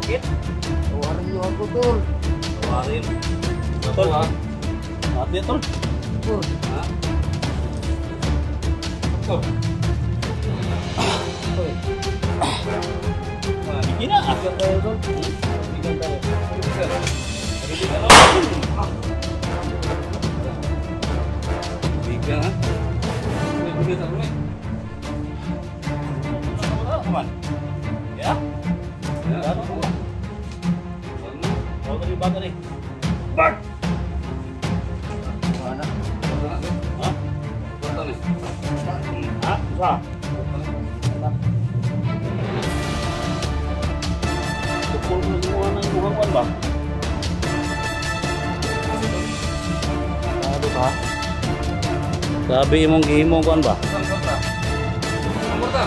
Sakit? Tawarin niyo ako, tol. Tawarin. Tol, ha? Ate, tol. Tol. Ha? Tol. Oy. Bigyan na. Bigyan tayo, tol. Bigyan tayo. Bigyan na. Bigyan, ha? Bigyan sa rumah. Teman. Ya? Ya, ano? Mau tadi bakar nih. Bak. Mana? Hah? Bakar nih. Hah? Bisa. Pukul semua nang bukan, Bang. Aduh, Pak. Sabi imong gihimo kon ba? Angkota.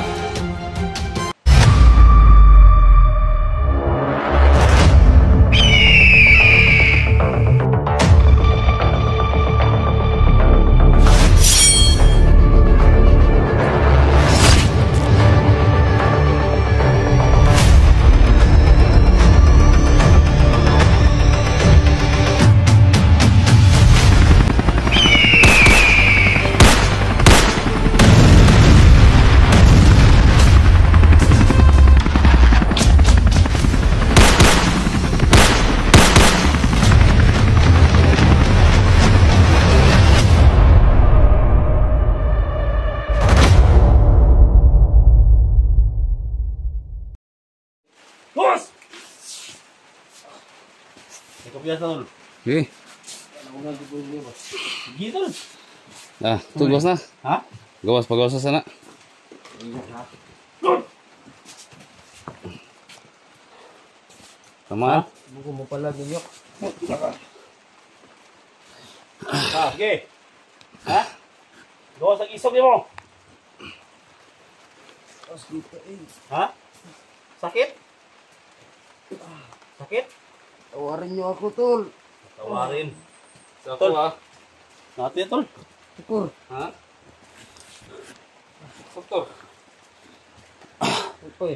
Bos! Ikaw biasa tol. Oke. Gitu. Nah, tuh gawas na. Hah? Gawas, pagawas sa sana. Tamaan. Buko mo pala ninyo. Oke. Hah? Gawa sa isog mo. Tapos dito eh. Hah? Sakit? Sakit? Tawarin niyo ako, tol. Tawarin. Tol, ha? Nanti tol. Syukur. Ha? Doktor. Oy.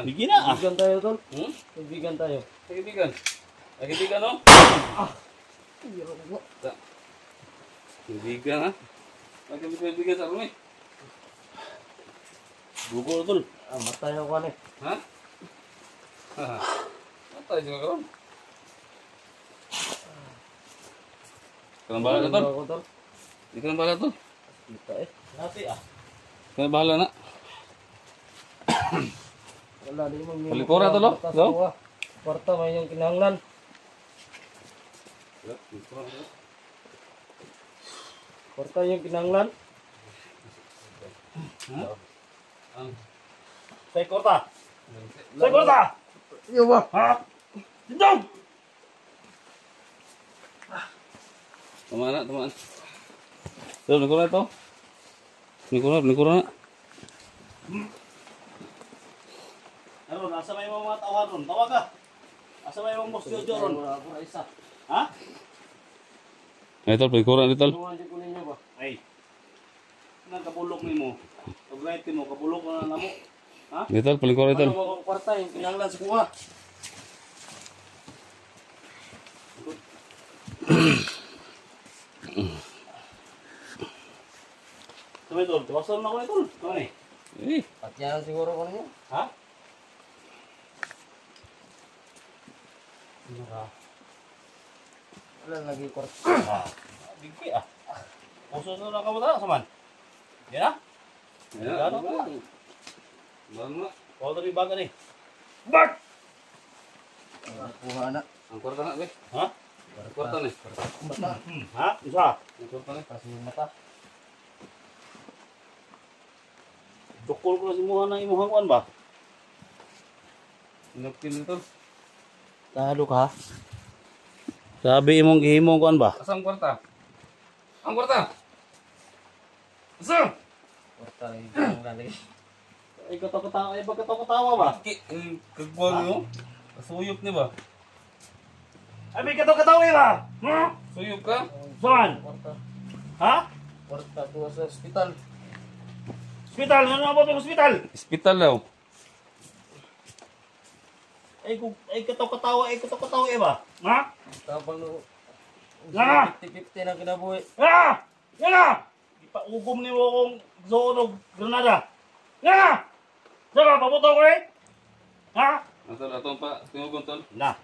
Bigyan na. Bigyan tayo, tol. Hmm? Bigyan tayo. Kaibigan. Kaibigan, no? Biro mo. Kaibigan, ha? Kaibigan sa rumah. Bukol tol. Matay ako ni. Ha? Ha? Matay juga karon. Kailan bahala na, tol? Ako, tol. Di ka na bahala, tol? Kita eh. Nanti ah. Kaya bahala na. Wala di mo. Palikura, tol, oh. Go. Kwarta may yung kinahanglan. Kwarta yung kinahanglan. Saya kota. Saya kota. Iyo ba? Ha? Dindong! Tamaan na, tamaan. Tol, nikura ito. Nikura na. Ano, nasa may mga tawag ron. Tawag ka. Nasa may mga boss Jojo ron. Wala ako na isa. Ha? Ay, tol, palikura na, tol. Tuwan ko ninyo ba? Ay. Nagkabulok ni mo. Pag-right mo, kabulok na na mo. Ha? Ay, tol, palikura, tol. Ano mo kwarta yung kinahanglan sa kuha? Sabay tol, tawasan na ko ni tol. Ano ni? Eh, Patyanan siguro ko ninyo. Ha? Ano ka? Wala lagi kwarta. Bigki ah. Puso na ka mo ta, saman. Yan na? ya, Ano ka? baru na. Kau tadi baga ni. Bak! Kuha na. Ang kwarta na, be. Ha? Kwarta na. Mata. Ha? Isa. Ang kwarta na. Kasi yung mata. Tukol ko na si Muhan ng imuhang kuan ba? Inapkin tol. Talo ka. Sabi imong gihimong kuan ba? Asa ang kwarta? Ang kwarta! Asa? Kwarta yung kinahanglan eh. Ay katawa, ay katawa ba? Kagbuhan mo? Kasuyop niya ba? Ay may katawa ba? Hmm? Suyop ka? Saan? Kwarta. Ha? Kwarta tuwa sa ospital. Hospital, ano ba 'yung hospital? Hospital daw. katawa eh ba? Ha? Tapang no. Nga! 50-50 na kinabuhi. Nga! Nga! Ipaugom ni mo akong zone of Granada. Nga! Saka, pabuto ko eh! Ha? Ang tol, atong pa, tingugon tol. Na.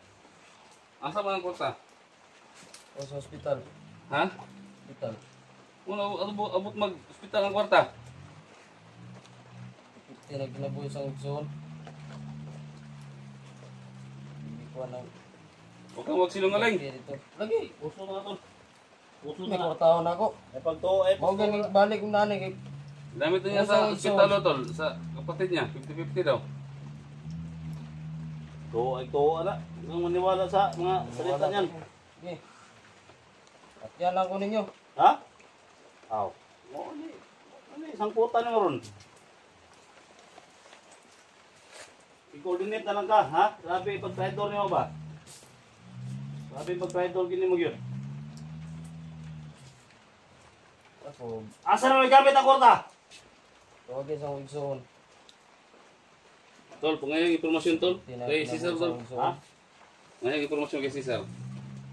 Asa man ang kwarta? O sa ospital. Ha? Ospital. Muna, abot mag-hospital ang kwarta. 50 na kinabuhi sa zone. Hindi ko na. Huwag kang magsinungaling. Dito. Lagi. Puso na tol. Puso May na. kwartaon ako. Ay pagto eh. Mau ganing balik ng nanay kay Damit niya sa hospital tol, sa kapatid niya, 50-50 daw. To ana. Nang maniwala sa mga salita niyan. Okay. At yan lang ko ninyo. Ha? Aw. Mo ni sangkutan mo ron. I-coordinate na lang ka, ha? Grabe pag-traidor niyo ba? Grabe pag-traidor gini mo gyud. Ako, Asa na may gamit ang kwarta? tawagin sa akong zone. Tol, pangayang impormasyon tol. Kay Cesar tol. Ha? Ngayang impormasyon kay Cesar.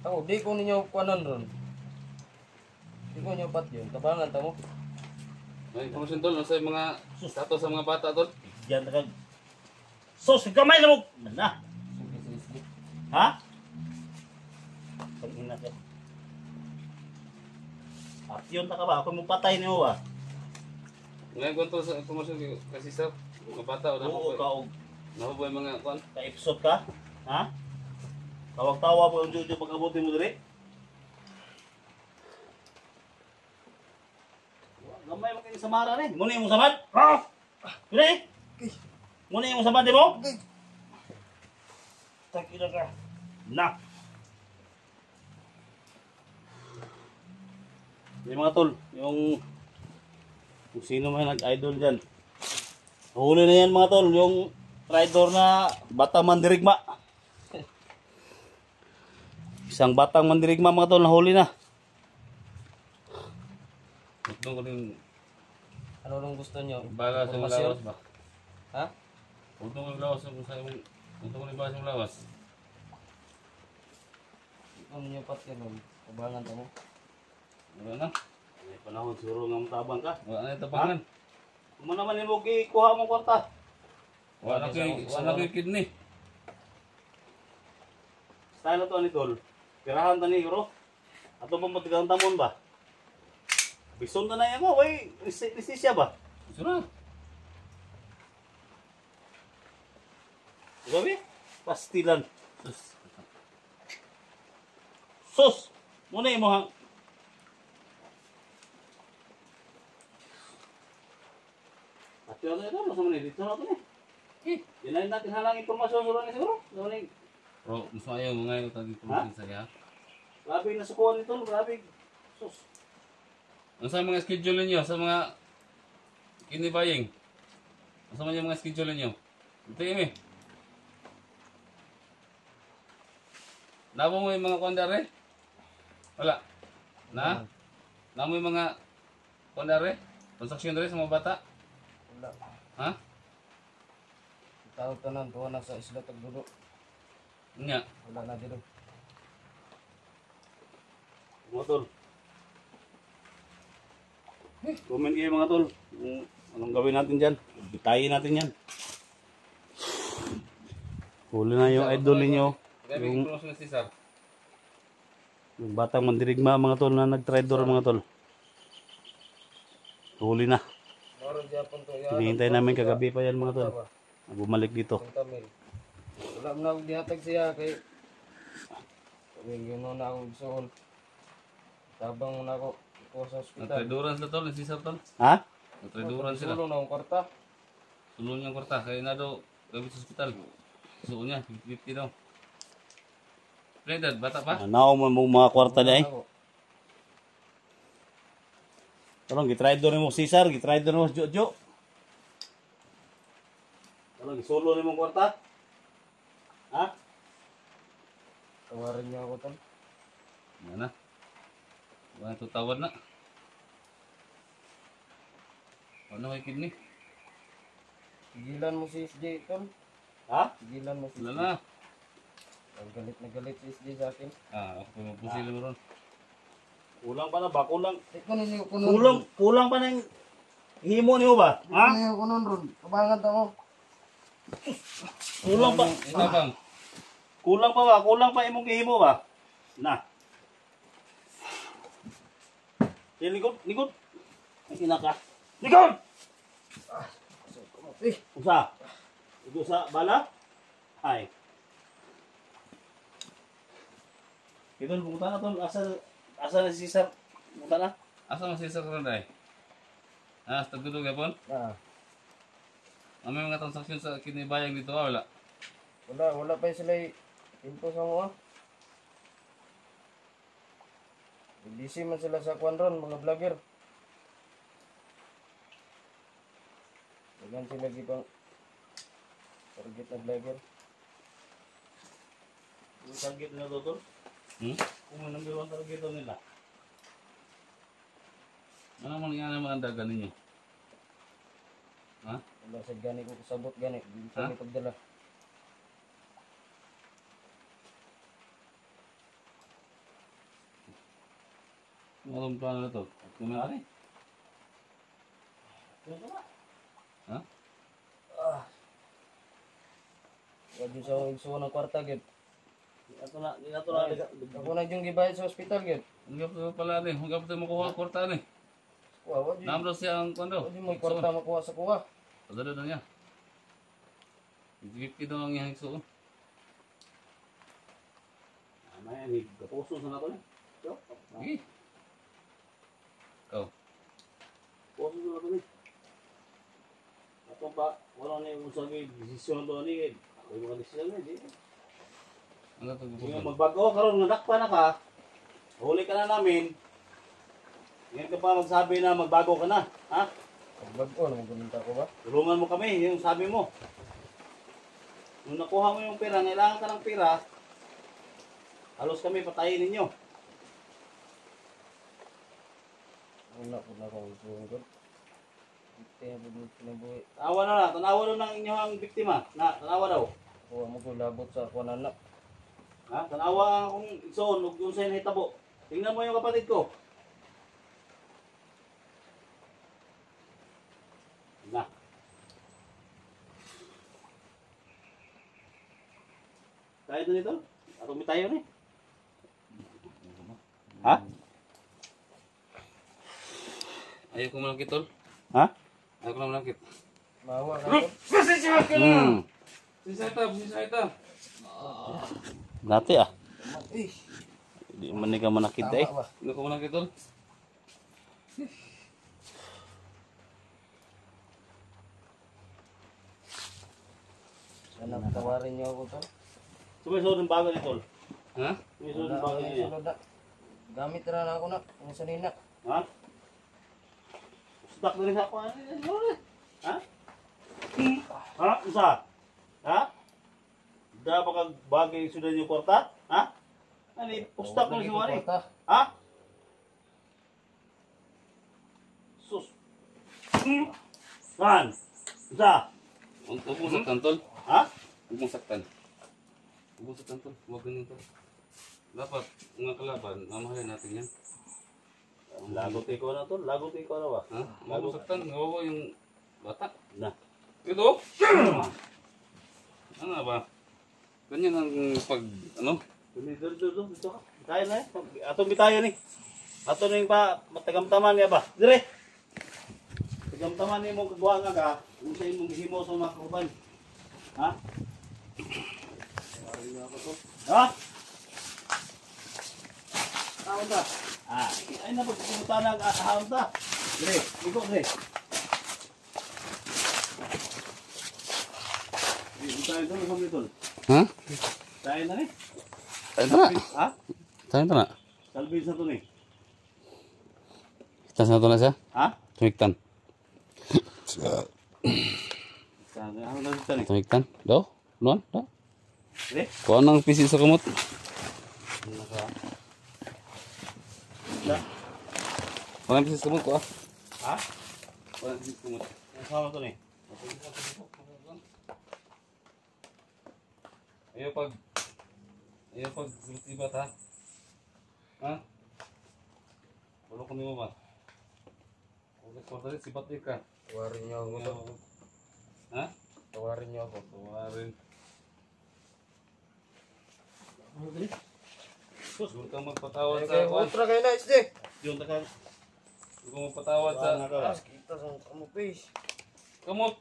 Ako, di ko ninyo kuanan ron. Di ko ninyo pat yun. Tabangan tamo. Ngayang impormasyon tol, nasa mga status sa mga bata tol. Diyan na kag. Sos, kamay na mo. Na. Sige. Ha? Pag-ina ka. At yun na ka ba? Ako mo patay niyo ba? Ngayang kwento sa impormasyon kay Cesar. Mga bata o Oo ka og nahuboy mga kwan. ka-episode ka? Ha? Tawag-tawa po ang Jojo pag-abutin mo diri? Gamay mo kayo sa mara rin. Muna yung samad? Ha? Diri? Muna yung samad di mo? Takina ka. Na. Yung mga tol, yung kung sino man nag-idol dyan. Huli na yan mga tol, yung rider na batang mandirigma. Isang batang mandirigma mga tol, nahuli na. Ito ko rin Ano lang gusto nyo? bala sa Informasyon? lawas ba? Ha? Huwag ko rin lawas sa imong. Huwag ko rin bala sa lawas. Ano nyo pat yun? Tabangan tamo. Wala na. May panahon siguro nga matabang ka. Wala na ito pangan. Kung naman ni mo kuha mong kwarta. Wala na kay kidney. Style na to ni tol. Pirahan ta ni bro. Ato pa matigang tamon ba? Bison na yan mo, way. Resisya ba? Gusto na. Gabi? Pastilan. Sus! Muna yung mga... At yun ito, mas manay dito na ito eh. Yan na natin halang impormasyon sa ni siguro. Bro, mas ayaw mo ngayon ito dito Ha? sa kaya. Grabe na sukuhan nito, grabe. Sus. Ano sa mga schedule niyo sa mga kinibaying? Ano sa mga schedule niyo? Ito yung eh. Nabo mo yung mga kondare? Wala. Na? Namo yung mga kondare? Transaksyon dere sa mga bata? Wala. Ha? Tawag tanan, tuwa na sa isla Tagdulo. Nya. Wala na dito. Mga tol. Comment kayo mga tol. Kung anong gawin natin dyan. Bitayin natin yan. Huli na yung idol ninyo. Grabe yung promotion si Cesar. Yung batang mandirigma mga tol na nag-trader mga tol. Huli na. Meron Japon to. Hinihintay namin kagabi pa yan mga tol. Bumalik dito. Tamil. Wala mo na akong dihatag siya kay yun na akong soon. Tabang mo na ako sa ospital. Nagtraduran sila tol, si Cesar tol. Ha? Nagtraduran sila. Sulong na akong kwarta. Sulong niyang kwarta. Kaya na daw, gabi sa ospital. Suon niya, 50 daw. Predad, bata pa? Nao mo mga kwarta niya eh. Ako. Tolong, gitraidor mo Cesar, gitraidor mo Jojo. Tolong, gisolo ni mong kwarta. Ha? Tawarin niyo ako tol. Yan na. Wala ito tawad na. Ano may kidney? Sigilan mo si SJ tol. Ha? Sigilan mo si Wala na. Galit na galit si SJ sa akin. Ako pupusilin mo ron. Kulang pa na ba? Kulang. Di ko ninyo kunon. Kulang pa na yung himo niyo ba? Di ko Ha? ninyo kunon ron. Kabangan ako. Kulang pa. Itabang. Kulang pa ba? Kulang pa imong himo ba? Na. Likod. Ang ina ka. Likod! Eh, Usa. Ito sa bala? Ay. Ito, pumunta na to. Asa na si Cesar? Pumunta na. Asa masisa ka ron day? Tagdudog yapon? May mga transaksyon sa kinibayang dito wala? wala pa sila info sa mga. Busy man sila sa kwan ron, mga vlogger. Dagan sila gipang target na vlogger. Yung target nila to, Kung ang number 1 target nila. Ano man nga naman ang dagan ninyo? Ha? Wala sa gani ko kasabot gani. Hindi Ha? sa pagdala. Anong plano na to? Kumari? Ha? Wala sa akong igsuwa ng kwarta, gid. Ito na. Ako na yung gibayad sa ospital, gid. Ang gapo pala ni, ang gapo tayo makuha ang kwarta ni. Wala di. Namro siya ang kondo. Wala di mo kwarta makuha sa kuha. Padala na niya. 50 daw ang iyang igsuon. May ni kapuso sa nato ni. Sige. Ikaw. Kapuso sa nato ni. Ato pa wala na yung sabi desisyon to ni. Ako yung mga desisyon ni. Ano to Sige gubukan? magbago karon nadakpa na ka. Huli ka na namin. Ngayon ka pa magsabi na magbago ka na. Ha? Pagbago, naman guminta ko ba? Tulungan mo kami, yung sabi mo. Nung nakuha mo yung pera, kailangan ka ng pera, halos kami patayin ninyo. Wala po na akong igsuwa, gid. Kaya po din pinabuhi. Tanawa na lang, tanawa daw ng inyong biktima. Tanawa daw. Kuha mo ko labot sa kuha anak. Ha? Tanawa akong igsoon, huwag yung sa'yo hitabo. Tingnan mo yung kapatid ko. Na. Tayo doon ito? Atumi tayo ni. Ha? Ayaw ko malangkit tol. Ha? Ayaw ko na malangkit. Mawa na ko. Sisayta. Dati ah. Eh, Hindi man ka manakit eh. tama ba? Ayaw ko malangkit tol. Sana tawarin niyo ako, tol. Sumisunod ng bago ni Tol. Ha? Sumisunod Wala ng bago akong niya. sulod na. Gamit na ako na. Ang sanina. Ha? Stuck na rin sa ako. Ha? Ha? Usa? Ha? Da pa kag bagay sudah niyo kwarta? Ha? Ani, pustak mo si Wari. Ha? Sus. Kan? Usa? Huwag mong saktan tol. Ha? Huwag mong saktan. Huwag mong saktan tol. Huwag ganyan tol. Dapat, mga kalaban, mamahalin natin yan. Lagot ikaw na Tol. Lagot ikaw na ba? Ha? Huwag mong saktan. Nawawa yung bata. Na. Ito? Ano ba? Ganyan ang pag, ano? Dito ka. Kaya na eh. Atong bitayo ni. Ato ning pa matagamtaman niya ba? Dire. Tagamtaman ni mo kagwa nga ka. Kung sa imong gihimo sa mga kauban. Ha? Ha? Ahon ta. Ay na pagpupunta na ahon ta. Dire, liko dire. Tayo doon, kami doon. Ha? Tayo na ni. Ito na. Ha? Saan ito na? Salbin sa to ni. Kita sa ito na siya? Ha? Tumiktan. Ano na siya ni? Tumiktan. Do? Noon? Do? Dire. Kuha ng pisi sa kumot. Kuha ng pisi sa kumot. Kuha. Ha? Kuha ng pisi sa kumot. Ang sama to ni. Ayaw pag Iya pag sibat ha. Ha? Wala ko nimo ba? Ulit ko dali sibat di ka. Tawarin niyo ako to. Ha? Tawarin niyo ako. Tawarin. Ano dali? Sus, Huwag kang magpatawad Okay, sa kwan. ultra kayo na, SD. yun ta ka. Huwag kang magpatawad sa Tapos kita sa kamupis. kamot.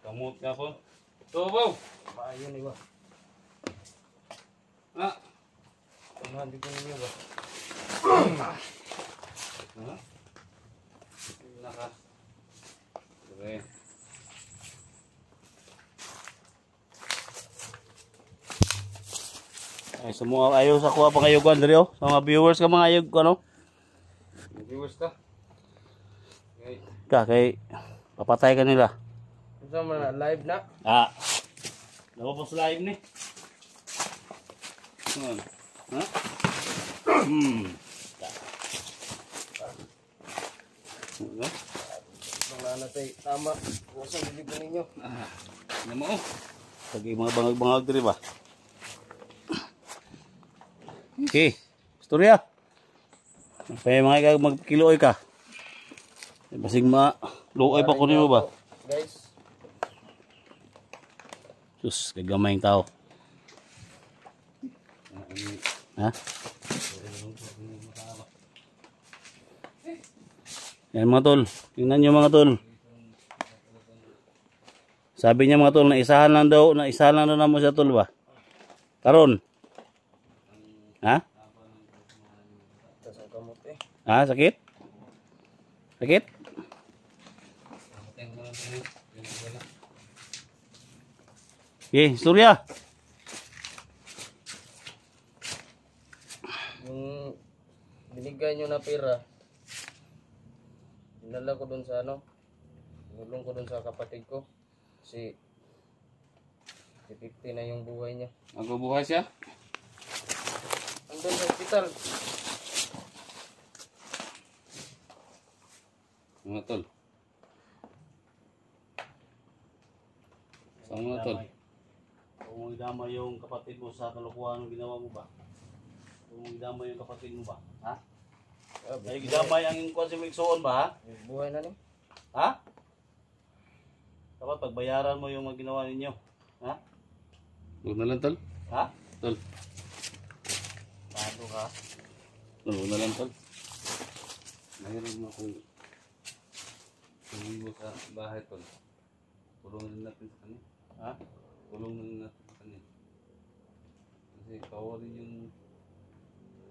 Kamot nga po. Tubaw. Maayon iba. Ha? Panahan di ko ninyo ba? Ha? Naka. Okay. Ay, semua ayo sa kuha pang ayugan diri oh. Sa mga viewers ka mga ayog ano? Viewers ka. Okay. Ka kay papatay ka nila. Isa mo na, live na. Ah. Napapos live ni. Ano? Ha? Hmm. Ano? Wala na tayo. Tama. Usang hindi ko ninyo. Ah. Ano mo? Pagi mga bangag-bangag diri ba? Okay. Istorya. Pay mga kag magkiluoy ka. Basig ma luoy pa ko nimo ba? Guys. Sus, kay gamay ang tao. Ha? Yan mga tol. Tingnan nyo mga tol. Sabi niya mga tol, na isahan lang daw na mo siya tol ba? Karon. Ha? Tapos ang kamot eh. Ha? Sakit? Sakit? Okay, Surya. Yung binigay nyo na pera, dinala ko dun sa ano, nulong ko dun sa kapatid ko. Kasi 50 na yung buhay niya. Magbubuhay siya? Andun sa hospital. Mga tol. Sa mga tol. Kung idama yung kapatid mo sa kalokohan ng ginawa mo ba? Kung idama yung kapatid mo ba? Ha? Ay gidamay ang kuan si Migsoon ba? Ha? Buhay na ni. Ha? Dapat pagbayaran mo yung mga ginawa ninyo. Ha? Huwag na lang tol. Ha? Tol. Tado ka. Huwag na lang tol. Mayroon mo akong tumingin sa bahay tol. Tulungan natin sa kanya. Ha? Tulungan natin sa kanya. Kasi kawarin yung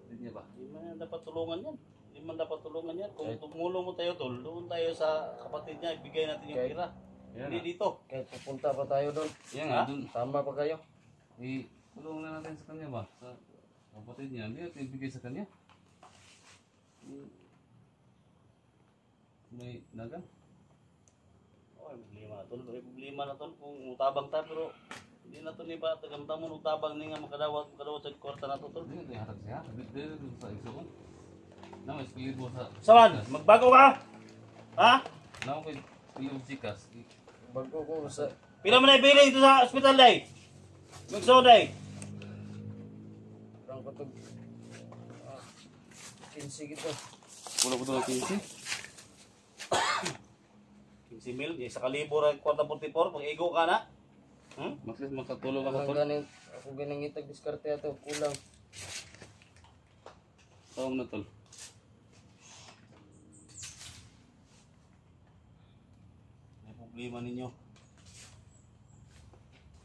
hindi niya ba? Hindi man dapat tulungan yan. Hindi man dapat tulungan yan. Kung tumulong mo tayo tol, doon tayo sa kapatid niya, ibigay natin yung Okay. pera. Yan Hindi nga. dito. Kahit pupunta pa tayo doon. Yan Ha? nga, dun. Tama pa kayo. Tulungan na natin sa kanya ba? Sa kapatid niya. Hindi natin ibigay sa kanya. May nagang. Oh, may problema na tol. May problema na tol kung utabang ta pero hindi na to ni ba tagamtang mo utabang ni nga makadawat sa kwarta na to tol. Hindi natin hatag siya. Hindi natin sa iso. Na may skilibo sa... Saman, magbago ka? Ha? Na may skilibo sa Gcash. Bago ko sa... Pila mo na ibili ito sa hospital day? Magso day? Parang katog... 15 gito. Wala ko doon 15. 15 mil, sa kalibo ra kwarta 44, pag igo ka na. Hmm? Maksis makatulong ako Ako tol. ganing... Ako ganing itag diskarte ato. Kulang. Tawag na tol. May problema ninyo.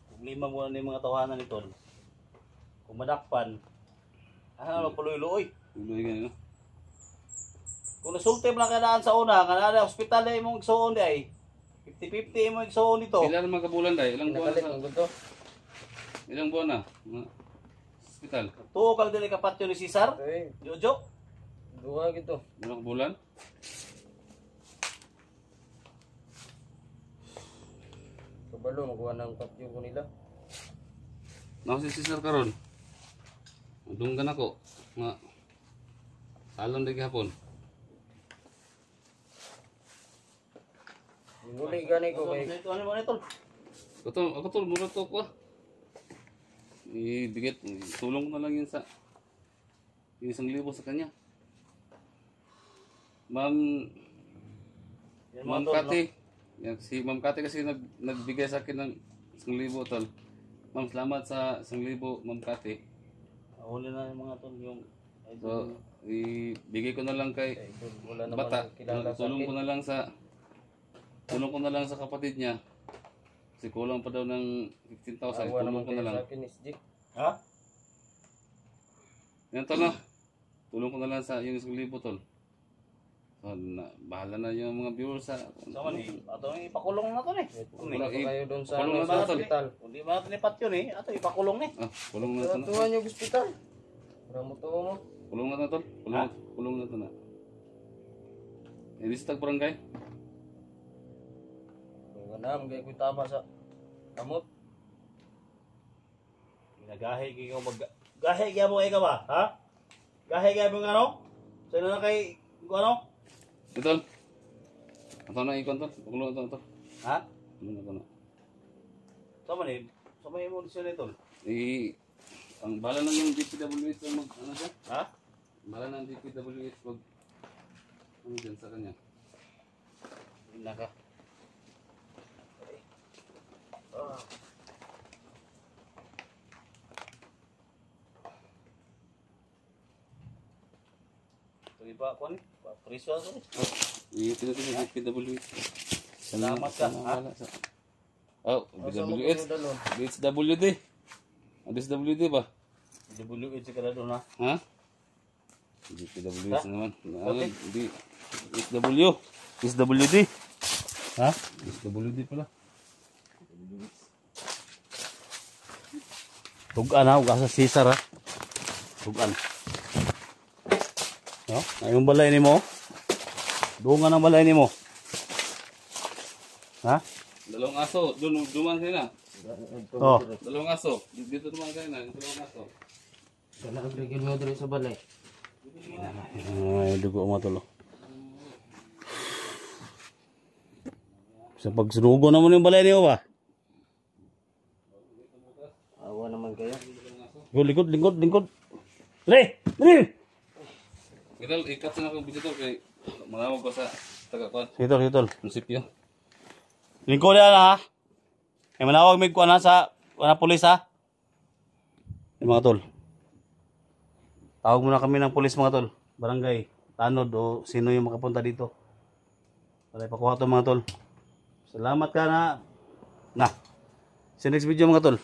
Problema muna ng mga tawanan nito. Kung madakpan, ano magpuloy-luoy. Tuloy ka no? Kung nasulti mo lang kanaan sa una, kanaan na hospital na imong igsoon di ay. 50-50 imong igsoon ito. Ilan naman kabulan dahil? Ilang buwan Nakalit na ang sa... gusto. Ilang buwan na? Mga hospital. Tuo kang dili kapatyo ni Cesar. Ito eh. Jojo. Duha gito. Ilang bulan? Kabalo, makuha ng patyo ko nila. Nako si Cesar karon. Dunggan ako. Nga salon di gihapon. Nguli gani ko kay... Ito ano mo nito? Ako tol mura to ko. ibigay, tulong ko na lang yun sa yung 1,000 sa kanya. Ma'am Yan, mga Ma'am tol, Kati. Yan, si Ma'am Kati kasi nagbigay sa akin ng 1,000 tol. Ma'am, salamat sa 1,000 Ma'am Kati. Huli na yung mga tol yung So, ibigay ko na lang kay Idol, wala naman bata. kilala sa Tulong akin. ko na lang sa kapatid niya. Kasi kulang pa daw ng 15,000. Awa Tulong naman ko na kayo lang. sa akin, SG. Ha? Yan tol na. Tulong ko na lang sa yung 1,000 tol. So, bahala na yung mga viewers sa... Sama ni, ato yung ipakulong na to ni. Wala pa kayo doon sa Kulong na ano, to, sa tol. hospital. Hindi ba natin lipat yun eh? Ato ipakulong ni. Ah, kulong na to na. Tuwan yung hospital. Parang mo to mo. Kulong na to tol. Kulong na to na. Hindi sa tag-barangay. Kung na, magay ko tama sa kamot. Nagahi kayo gahi kaya mo ikaw ba? Ha? Gahi kaya mo ano? Sino na kay ano? Tol. Ato na ikon tol. Kulong na to. Ha? Kulong na to na. Sama ni, sama mo di sila tol. Ang bala lang yung DPWH na mag, ano siya? Ha? Bala ng DPWH mag, ano dyan sa kanya? Naka. Tuloy pa ako ni, preso ako ni. Ito yung DPWH. Salamat ka, ha? Oh, DPWH. DSWD. DSWD ba? DWH si kada doon ha. Ha? DPWH naman. Ano? DSW. SWD. Ha? DSWD pala. Tugan ha, ugasa Cesar ha. Tugan. No? Ayong balay ni mo. Dungan ang balay ni mo. Ha? Dalawang aso. Duman sila. Oh. Dalawang aso. Dito duman kayo na. Dalawang aso. Kala ang bigyan mo dito sa balay. Ay, dugo mo tulo. Sa pagsunugo naman yung balay niyo ba? Awa naman kayo. Lingkod. Dali! Kita ikat na ako dito kay manawag ko sa taga-kwan. Hitol. Munisipyo. Lingkod yan ha. Ay manawag may kuha na sa pulis ha. Yung mga tol. Tawag muna kami ng pulis mga tol. Barangay, tanod o sino yung makapunta dito. Para ipakuha ito mga tol. Salamat ka na. Sa next video mga tol.